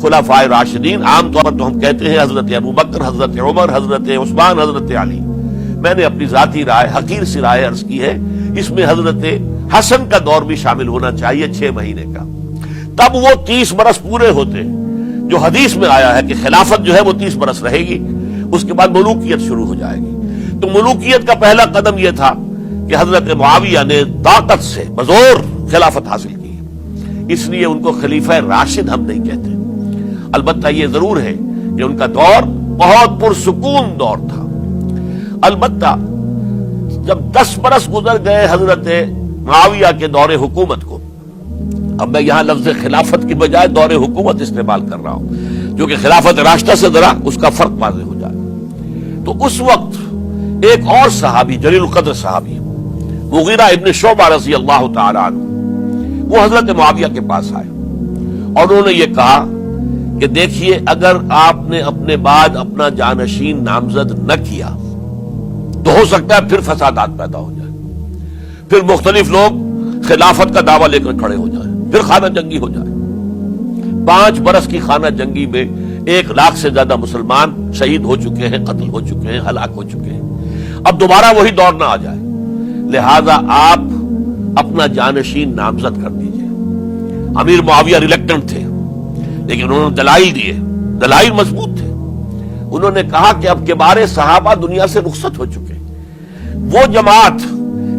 خلفائے راشدین، عام طور پر تو ہم کہتے ہیں حضرت ابو بکر، حضرت عمر، حضرت عثمان، حضرت علی. میں نے اپنی ذاتی رائے، حقیر سی رائے عرض کی ہے، اس میں حضرت حسن کا دور بھی شامل ہونا چاہیے 6 مہینے کا. تب وہ 30 برس پورے ہوتے جو حدیث میں آیا ہے کہ خلافت جو ہے وہ 30 برس رہے گی، اس کے بعد ملوکیت شروع ہو جائے گی. تو ملوکیت کا پہلا قدم یہ تھا کہ حضرت معاویہ نے طاقت سے بزور خلافت حاصل کی، اس لیے ان کو خلیفہ راشد ہم نہیں کہتے. البتہ یہ ضرور ہے کہ ان کا دور بہت پرسکون دور تھا. البتہ جب 10 برس گزر گئے حضرت معاویہ کے دور حکومت کو، اب میں یہاں لفظ خلافت کی بجائے دور حکومت استعمال کر رہا ہوں، جو کہ خلافت راشدہ سے ذرا اس کا فرق واضح ہو جائے. تو اس وقت ایک اور صحابی، جلیل القدر صحابی مغیرہ ابن شعبہ رضی اللہ تعالی عنہ، وہ حضرت معاویہ کے پاس آئے اور انہوں نے یہ کہا کہ دیکھیے، اگر آپ نے اپنے بعد اپنا جانشین نامزد نہ کیا تو ہو سکتا ہے پھر فسادات پیدا ہو جائے، پھر مختلف لوگ خلافت کا دعویٰ لے کر کھڑے ہو جائیں، پھر خانہ جنگی ہو جائے. 5 برس کی خانہ جنگی میں 1 لاکھ سے زیادہ مسلمان شہید ہو چکے ہیں، قتل ہو چکے ہیں، ہلاک ہو چکے ہیں. اب دوبارہ وہی دور نہ آ جائے، لہذا آپ اپنا جانشین نامزد کر دیجئے. امیر معاویہ ریلیکٹنٹ تھے، لیکن انہوں نے دلائل دیے، دلائل مضبوط تھے. انہوں نے کہا کہ اب کبار صحابہ دنیا سے رخصت ہو چکے، وہ جماعت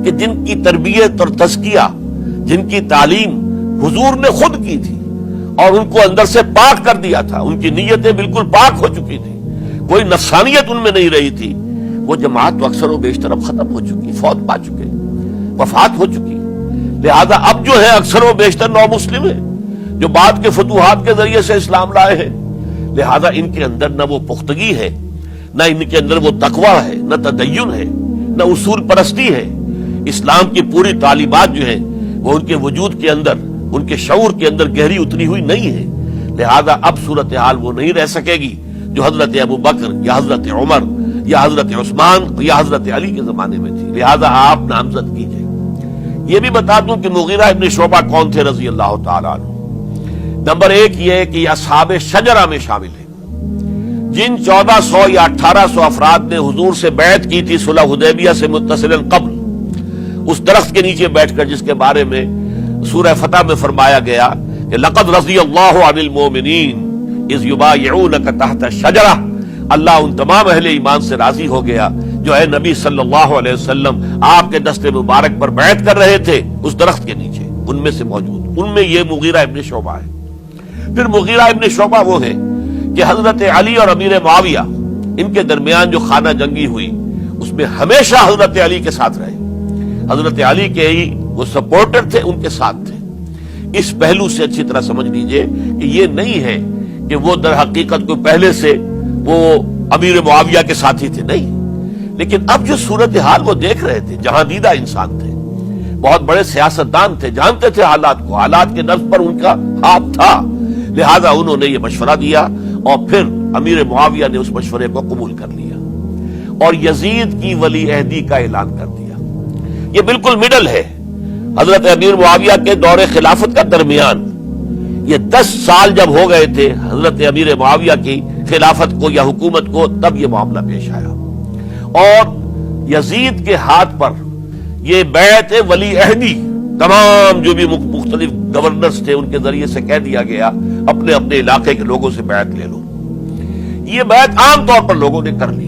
کہ جن کی تربیت اور تزکیہ، جن کی تعلیم حضور نے خود کی تھی اور ان کو اندر سے پاک کر دیا تھا، ان کی نیتیں بالکل پاک ہو چکی تھی، کوئی نفسانیت ان میں نہیں رہی تھی، وہ جماعت تو اکثر و بیشتر اب ختم ہو چکی، فوت پا چکے، وفات ہو چکی. لہذا اب جو ہے اکثر و بیشتر نو مسلم ہیں جو بعد کے فتوحات کے ذریعے سے اسلام لائے ہیں. لہذا ان کے اندر نہ وہ پختگی ہے، نہ ان کے اندر وہ تقویٰ ہے، نہ تدین ہے، نہ اصول پرستی ہے. اسلام کی پوری تعلیمات جو ہیں وہ ان کے وجود کے اندر، ان کے شعور کے اندر گہری اتری ہوئی نہیں ہے. لہذا اب صورتحال وہ نہیں رہ سکے گی جو حضرت ابو بکر یا حضرت عمر یا حضرت عثمان یا حضرت علی کے زمانے میں تھی. لہذا آپ نامزد کیجئے. یہ بھی بتا دوں کہ مغیرہ ابن شعبہ کون تھے رضی اللہ تعالیٰ عنہ. نمبر 1 یہ ہے کہ یہ اصحاب شجرہ میں شامل ہیں، جن 1400 یا 1800 افراد نے حضور سے بیعت کی تھی صلح حدیبیہ سے متصلاً قبل، اس درخت کے نیچے بیٹھ کر جس کے بارے میں سورہ فتح میں فرمایا گیا کہ لقد رضی اللہ عن المؤمنین اذ یبایعونک تحت الشجرہ. اللہ ان تمام اہل ایمان سے راضی ہو گیا جو ہے نبی صلی اللہ علیہ وسلم آپ کے دست مبارک پر بیعت کر رہے تھے اس درخت کے نیچے، ان میں سے موجود، ان میں یہ مغیرہ ابن شعبہ ہے. پھر مغیرہ ابن شعبہ وہ ہے کہ حضرت علی اور امیر معاویہ ان کے درمیان جو خانہ جنگی ہوئی اس میں ہمیشہ حضرت علی کے ساتھ رہے، حضرت علی کے ہی وہ سپورٹر تھے، ان کے ساتھ تھے. اس پہلو سے اچھی طرح سمجھ لیجئے کہ یہ نہیں ہے کہ وہ در حقیقت کو پہلے سے وہ امیر معاویہ کے ساتھی تھے، نہیں. لیکن اب جو صورتحال وہ دیکھ رہے تھے، جہاں دیدہ انسان تھے، بہت بڑے سیاستدان تھے، جانتے تھے حالات کو، حالات کے نبض پر ان کا ہاتھ تھا. لہذا انہوں نے یہ مشورہ دیا اور پھر امیر معاویہ نے اس مشورے کو قبول کر لیا اور یزید کی ولی عہدی کا اعلان کر دیا. یہ بالکل مڈل ہے حضرت امیر معاویہ کے دور خلافت کا درمیان. یہ 10 سال جب ہو گئے تھے حضرت امیر معاویہ کی خلافت کو یا حکومت کو، تب یہ معاملہ پیش آیا اور یزید کے ہاتھ پر یہ بیعت ولی عہدی تمام جو بھی مختلف گورنرز تھے ان کے ذریعے سے کہہ دیا گیا اپنے اپنے علاقے کے لوگوں سے بیعت لے لو. یہ بیعت عام طور پر لوگوں نے کر لی.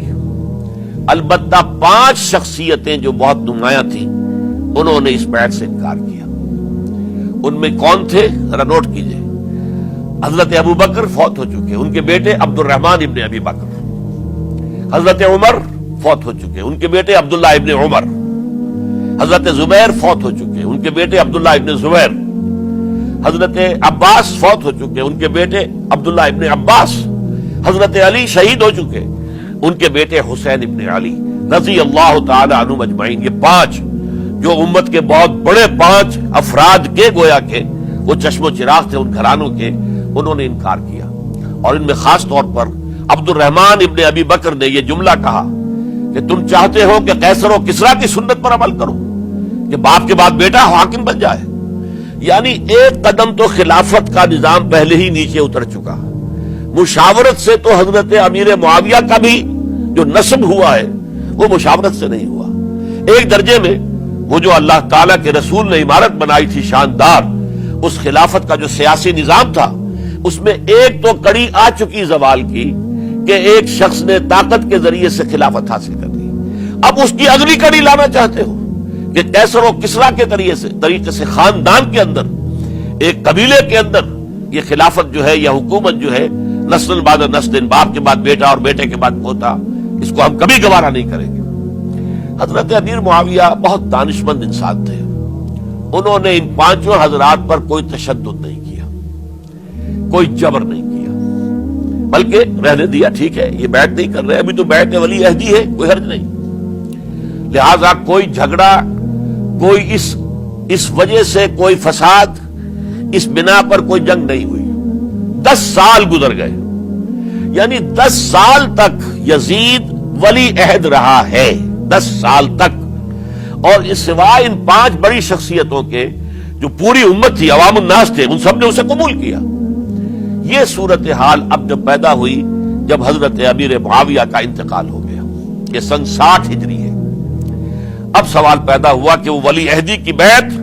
البتہ 5 شخصیتیں جو بہت نمایاں تھیں انہوں نے اس بیعت سے انکار کیا. ان میں کون تھے ذرا نوٹ کیجئے. حضرت ابو بکر فوت ہو چکے، ان کے بیٹے عبد الرحمن ابن ابی بکر. حضرت عمر فوت ہو چکے، ان کے بیٹے عبداللہ ابن عمر. حضرت زبیر فوت ہو چکے، ان کے بیٹے عبداللہ ابن زبیر. حضرت عباس فوت ہو چکے، ان کے بیٹے عبداللہ ابن عباس. حضرت علی شہید ہو چکے، ان کے بیٹے حسین ابن علی رضی اللہ تعالی عنہم اجمعین. یہ 5 جو امت کے بہت بڑے 5 افراد کے گویا کے وہ چشم و چراغ تھے ان گھرانوں کے، انہوں نے انکار کیا. اور ان میں خاص طور پر عبد الرحمن ابن ابی بکر نے یہ جملہ کہا کہ تم چاہتے ہو کہ قیصر و کسریٰ کی سنت پر عمل کرو کہ باپ کے بعد بیٹا حاکم بن جائے. یعنی ایک قدم تو خلافت کا نظام پہلے ہی نیچے اتر چکا. مشاورت سے تو حضرت امیر معاویہ کا بھی جو نسب ہوا ہے وہ مشاورت سے نہیں ہوا. ایک درجے میں وہ جو اللہ تعالیٰ کے رسول نے عمارت بنائی تھی شاندار، اس خلافت کا جو سیاسی نظام تھا، اس میں ایک تو کڑی آ چکی زوال کی کہ ایک شخص نے طاقت کے ذریعے سے خلافت حاصل کر لی. اب اس کی اگلی کڑی لانا چاہتے ہو کہ کیسر و کسرا کے طریقے سے خاندان کے اندر، ایک قبیلے کے اندر یہ خلافت جو ہے یا حکومت جو ہے نسل بعد نسل، باپ کے بعد بیٹا اور بیٹے کے بعد پوتا، اس کو ہم کبھی گوارا نہیں کریں گے. حضرت امیر معاویہ بہت دانشمند انسان تھے. انہوں نے ان پانچوں حضرات پر کوئی تشدد نہیں کیا، کوئی جبر نہیں کیا، بلکہ رہنے دیا. ٹھیک ہے، یہ بیعت نہیں کر رہے، ابھی تو بیعت ولی عہدی ہے، کوئی حرج نہیں. لہذا کوئی جھگڑا، کوئی اس وجہ سے کوئی فساد، اس بنا پر کوئی جنگ نہیں ہوئی. 10 سال گزر گئے، یعنی 10 سال تک یزید ولی عہد رہا ہے. 10 سال تک. اور اس سوائے ان 5 بڑی شخصیتوں کے جو پوری امت تھی، عوام الناس تھے، ان سب نے اسے قبول کیا. یہ صورتحال اب جب پیدا ہوئی جب حضرت امیر معاویہ کا انتقال ہو گیا، یہ سن 60 ہجری ہے. اب سوال پیدا ہوا کہ وہ ولی عہدی کی بیعت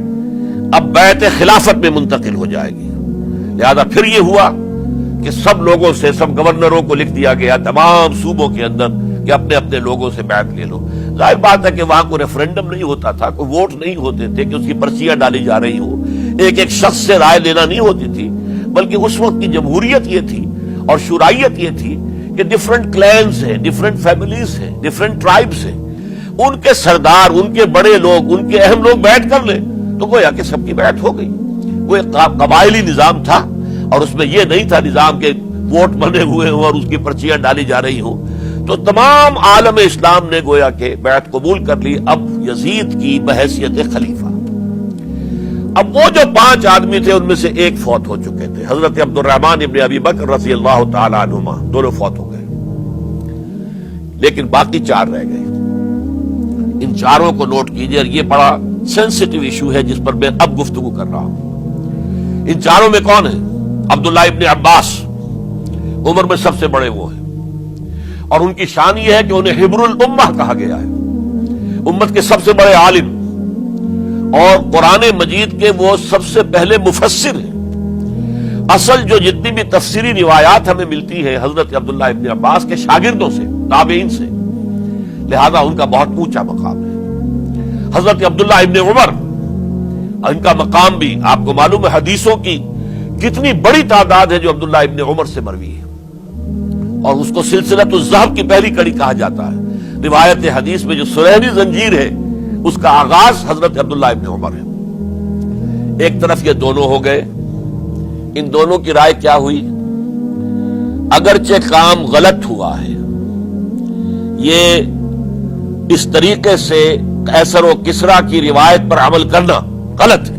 اب بیعت خلافت میں منتقل ہو جائے گی. لہذا پھر یہ ہوا کہ سب لوگوں سے، سب گورنروں کو لکھ دیا گیا تمام صوبوں کے اندر کہ اپنے اپنے لوگوں سے بیعت لے لو. ظاہر بات ہے کہ وہاں کوئی ریفرنڈم نہیں ہوتا تھا، کوئی ووٹ نہیں ہوتے تھے کہ اس کی پرچیاں ڈالی جا رہی ہوں، ایک ایک شخص سے رائے لینا نہیں ہوتی تھی، بلکہ اس وقت کی جمہوریت یہ تھی اور شورائیت یہ تھی کہ ڈفرنٹ کلینز ہیں، ڈفرنٹ فیملیز ہیں، ڈفرنٹ ٹرائبز ہیں، ان کے سردار، ان کے بڑے لوگ، ان کے اہم لوگ بیعت کر لیں تو گویا کہ سب کی بیعت ہو گئی. وہ ایک قبائلی نظام تھا اور اس میں یہ نہیں تھا نظام کے ووٹ بنے ہوئے ہوں اور اس کی پرچیاں ڈالی جا رہی ہوں. تو تمام عالم اسلام نے گویا کہ بیعت قبول کر لی اب یزید کی بحیثیت خلیفہ. اب وہ جو 5 آدمی تھے ان میں سے ایک فوت ہو چکے تھے، حضرت عبد الرحمن ابن ابی بکر رضی اللہ تعالی عنہما، دونوں فوت ہو گئے، لیکن باقی 4 رہ گئے. ان 4 کو نوٹ کیجئے، یہ بڑا سینسٹیو ایشو ہے جس پر میں اب گفتگو کر رہا ہوں. ان 4 میں کون ہیں؟ عبداللہ ابن عباس، عمر میں سب سے بڑے وہ ہیں، اور ان کی شان یہ ہے کہ انہیں حبر الامہ کہا گیا ہے، امت کے سب سے بڑے عالم، اور قرآن مجید کے وہ سب سے پہلے مفسر ہیں. اصل جو جتنی بھی تفسیری روایات ہمیں ملتی ہے حضرت عبداللہ ابن عباس کے شاگردوں سے، تابعین سے، لہذا ان کا بہت اونچا مقام ہے. حضرت عبداللہ ابن عمر، ان کا مقام بھی آپ کو معلوم ہے، حدیثوں کی کتنی بڑی تعداد ہے جو عبداللہ ابن عمر سے مروی ہے، اور اس کو سلسلۃ الذہب کی پہلی کڑی کہا جاتا ہے. روایت حدیث میں جو سرہنی زنجیر ہے اس کا آغاز حضرت عبداللہ ابن عمر ہے. ایک طرف یہ دونوں ہو گئے، ان دونوں کی رائے کیا ہوئی؟ اگرچہ کام غلط ہوا ہے، یہ اس طریقے سے قیصر و کسریٰ کی روایت پر عمل کرنا غلط ہے،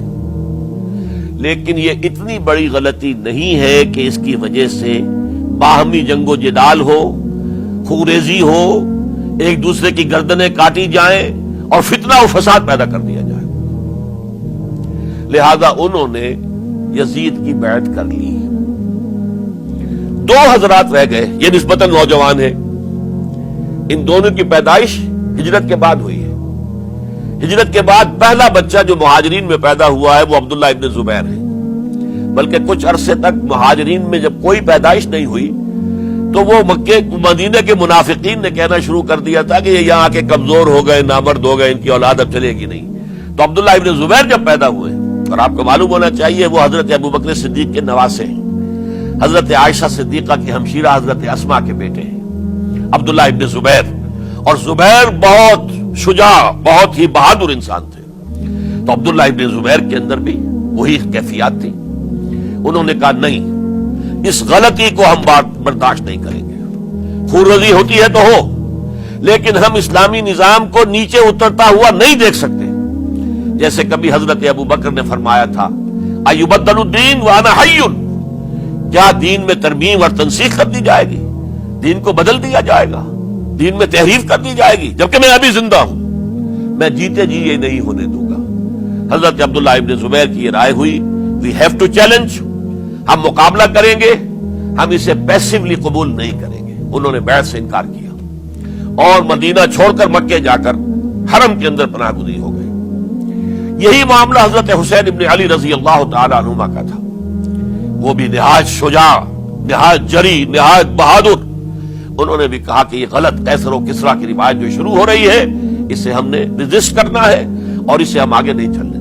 لیکن یہ اتنی بڑی غلطی نہیں ہے کہ اس کی وجہ سے باہمی جنگ و جدال ہو، خوریزی ہو، ایک دوسرے کی گردنیں کاٹی جائیں اور فتنہ و فساد پیدا کر دیا جائے. لہذا انہوں نے یزید کی بیعت کر لی. 2 حضرات رہ گئے، یہ نسبتاً نوجوان ہیں. ان دونوں کی پیدائش ہجرت کے بعد ہوئی ہے. ہجرت کے بعد پہلا بچہ جو مہاجرین میں پیدا ہوا ہے وہ عبداللہ ابن زبیر ہے. بلکہ کچھ عرصے تک مہاجرین میں جب کوئی پیدائش نہیں ہوئی تو وہ مکے مدینے کے منافقین نے کہنا شروع کر دیا تھا کہ یہ یہاں آ کے کمزور ہو گئے، نامرد ہو گئے، ان کی اولاد اب چلے گی نہیں. تو عبداللہ ابن زبیر جب پیدا ہوئے، اور آپ کو معلوم ہونا چاہیے وہ حضرت ابوبکر صدیق کے نواسے ہیں، حضرت عائشہ صدیقہ کی ہمشیرہ حضرت اسماء کے بیٹے ہیں عبداللہ ابن زبیر. اور زبیر بہت شجاع، بہت ہی بہادر انسان تھے. تو عبداللہ ابن زبیر کے اندر بھی وہی کیفیات تھی. انہوں نے کہا نہیں، اس غلطی کو ہم برداشت نہیں کریں گے. خورزی ہوتی ہے تو ہو، لیکن ہم اسلامی نظام کو نیچے اترتا ہوا نہیں دیکھ سکتے. جیسے کبھی حضرت ابوبکر نے فرمایا تھا ایبدل الدین وانا حی، کیا دین میں ترمیم اور تنسیخ کر دی جائے گی؟ دین کو بدل دیا جائے گا، دین میں تحریف کر دی جائے گی جبکہ میں ابھی زندہ ہوں؟ میں جیتے جی یہ نہیں ہونے دوں گا. حضرت عبداللہ ابن زبیر کی یہ رائے ہوئی، وی ہیو ٹو چیلنج، ہم مقابلہ کریں گے. ہم اسے پیسively قبول نہیں کریں گے. انہوں نے بیعت سے انکار کیا اور مدینہ چھوڑ کر مکے جا کر حرم کے اندر پناہ گزین ہو گئے. یہی معاملہ حضرت حسین ابن علی رضی اللہ تعالی عنہما کا تھا. وہ بھی نہایت شجاع، نہایت جری، نہایت بہادر. انہوں نے بھی کہا کہ یہ غلط قیصر و کسریٰ کی روایت جو شروع ہو رہی ہے اسے ہم نے ریزسٹ کرنا ہے اور اسے ہم آگے نہیں چلنے